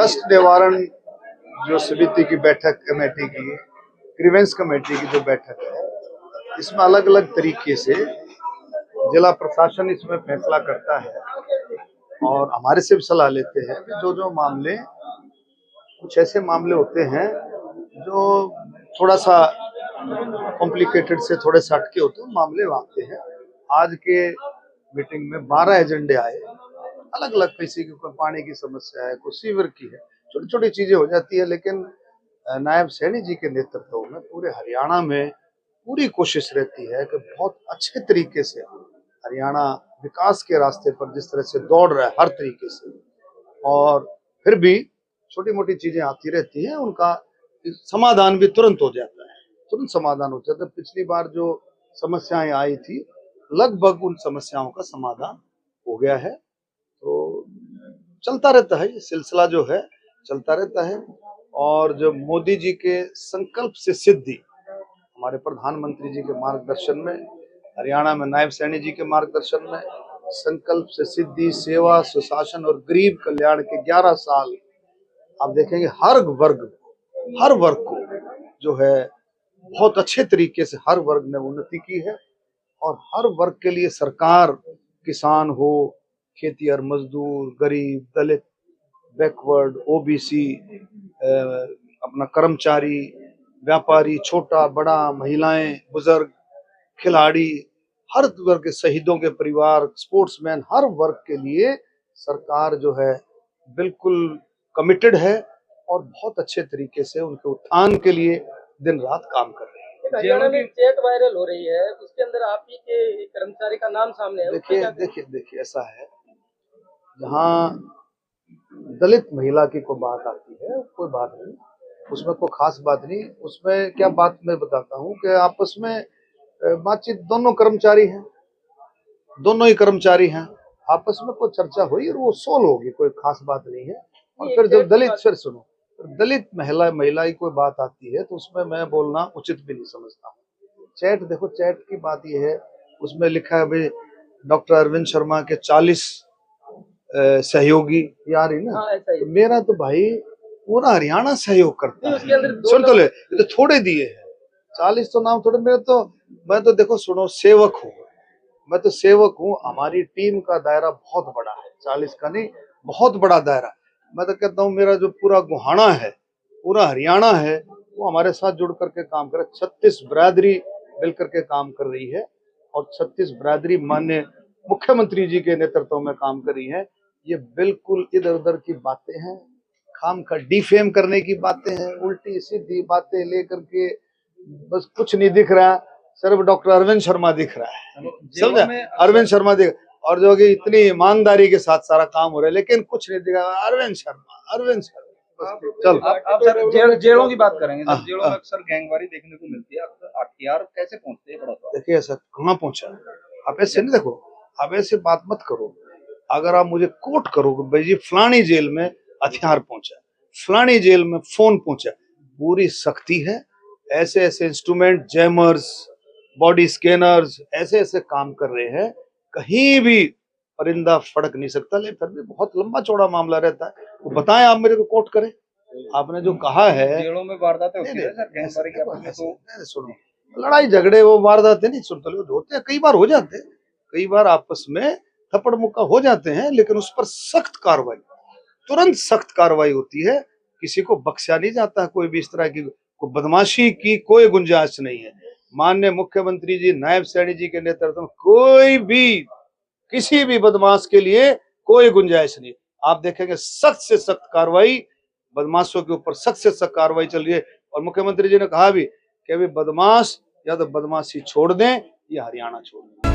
कष्ट निवारण जो समिति की बैठक कमेटी की ग्रीवेंस कमेटी की जो बैठक है, इसमें अलग अलग तरीके से जिला प्रशासन इसमें फैसला करता है और हमारे से भी सलाह लेते हैं कि जो जो मामले कुछ ऐसे मामले होते हैं जो थोड़ा सा कॉम्प्लिकेटेड से थोड़े सा हटके होते हैं, मामले आते हैं। आज के मीटिंग में 12 एजेंडे आए, अलग अलग किसी की कोई पानी की समस्या है, कोई सीवर की है, छोटी छोटी चीजें हो जाती है। लेकिन नायब सैनी जी के नेतृत्व में पूरे हरियाणा में पूरी कोशिश रहती है कि बहुत अच्छे तरीके से हरियाणा विकास के रास्ते पर जिस तरह से दौड़ रहा है हर तरीके से, और फिर भी छोटी मोटी चीजें आती रहती हैं, उनका समाधान भी तुरंत हो जाता है, तुरंत समाधान हो जाता है। पिछली बार जो समस्याएं आई थी, लगभग उन समस्याओं का समाधान हो गया है। तो चलता रहता है, ये सिलसिला जो है चलता रहता है। और जो मोदी जी के संकल्प से सिद्धि, हमारे प्रधानमंत्री जी के मार्गदर्शन में, हरियाणा में नायब सैनी जी के मार्गदर्शन में संकल्प से सिद्धि, सेवा, सुशासन और गरीब कल्याण के 11 साल आप देखेंगे हर वर्ग को जो है बहुत अच्छे तरीके से हर वर्ग ने उन्नति की है। और हर वर्ग के लिए सरकार, किसान हो, खेतीहर मजदूर, गरीब, दलित, बैकवर्ड, ओबीसी, अपना कर्मचारी, व्यापारी, छोटा बड़ा, महिलाएं, बुजुर्ग, खिलाड़ी, हर वर्ग के, शहीदों के परिवार, स्पोर्ट्समैन, हर वर्ग के लिए सरकार जो है बिल्कुल कमिटेड है और बहुत अच्छे तरीके से उनके उत्थान के लिए दिन रात काम कर रही है। हरियाणा में चैट वायरल हो रही है, उसके अंदर आप ही के कर्मचारी का नाम सामने है। देखिए ऐसा है, जहाँ दलित महिला की कोई बात आती है, कोई बात नहीं, उसमें कोई खास बात नहीं। उसमें क्या बात मैं बताता हूँ कि आपस में बातचीत, दोनों ही कर्मचारी हैं, आपस में कोई चर्चा हुई और वो सोल्व होगी, कोई खास बात नहीं है। और फिर जब दलित महिला की कोई बात आती है तो उसमें मैं बोलना उचित भी नहीं समझता हूँ। चैट, देखो चैट की बात ये है, उसमें लिखा है भाई डॉक्टर अरविंद शर्मा के 40 सहयोगी यार ही ना, तो मेरा तो भाई पूरा हरियाणा सहयोग करता है। सुन तो ले, ये तो थोड़े दिए हैं 40 तो नाम थोड़े, मैं तो देखो सुनो, सेवक हूँ, मैं तो सेवक हूँ। हमारी टीम का दायरा बहुत बड़ा है, 40 का नहीं, बहुत बड़ा दायरा। मैं तो कहता हूँ मेरा जो पूरा गोहाना है, पूरा हरियाणा है, वो हमारे साथ जुड़ करके काम करे। 36 बिरादरी मिलकर के काम कर रही है और 36 बिरादरी माननीय मुख्यमंत्री जी के नेतृत्व में काम कर रही है। ये बिल्कुल इधर उधर की बातें हैं, खाम का डिफेम करने की बातें हैं, उल्टी सीधी बातें लेकर के बस कुछ नहीं दिख रहा, सिर्फ डॉक्टर अरविंद शर्मा दिख रहा है, समझा? अरविंद शर्मा दिख, और जो कि इतनी ईमानदारी के साथ सारा काम हो रहा है, लेकिन कुछ नहीं दिखा। अरविंद शर्मा चल। आप सर जेलों की बात करेंगे, जेलों में अक्सर गैंगवारी देखने को मिलती है, हथियार कैसे पहुंचते हैं? देखिए ऐसा कहाँ पहुंचा, आप ऐसे नहीं, देखो आप ऐसे बात मत करो। अगर आप मुझे कोट करोगे भाई जी फलानी जेल में हथियार पहुंचा, फलानी जेल में फोन पहुंचा, पूरी सख्ती है। ऐसे ऐसे इंस्ट्रूमेंट, जैमर्स, बॉडी स्कैनर्स, ऐसे ऐसे काम कर रहे हैं, कहीं भी परिंदा फड़क नहीं सकता। लेकिन फिर भी बहुत लंबा चौड़ा मामला रहता है, तो बताएं, आप मेरे को कोट करें। आपने जो कहा है जेलों में वारदातें होती है सर, गैंगवारी की, तो सुनो, लड़ाई झगड़े वो वारदातें नहीं सुनते होते हैं, कई बार हो जाते हैं, कई बार आपस में थप्पड़ मुक्का हो जाते हैं, लेकिन उस पर सख्त कार्रवाई, तुरंत सख्त कार्रवाई होती है। किसी को बख्शा नहीं जाता, कोई भी इस तरह की बदमाशी की कोई गुंजाइश नहीं है। माननीय मुख्यमंत्री जी, नायब सैनी जी के नेतृत्व में कोई भी, किसी भी बदमाश के लिए कोई गुंजाइश नहीं। आप देखेंगे सख्त से सख्त कार्रवाई, बदमाशों के ऊपर सख्त से सख्त कार्रवाई चल रही है। और मुख्यमंत्री जी ने कहा भी कि अभी बदमाश या तो बदमाशी छोड़ दें या हरियाणा छोड़ दें।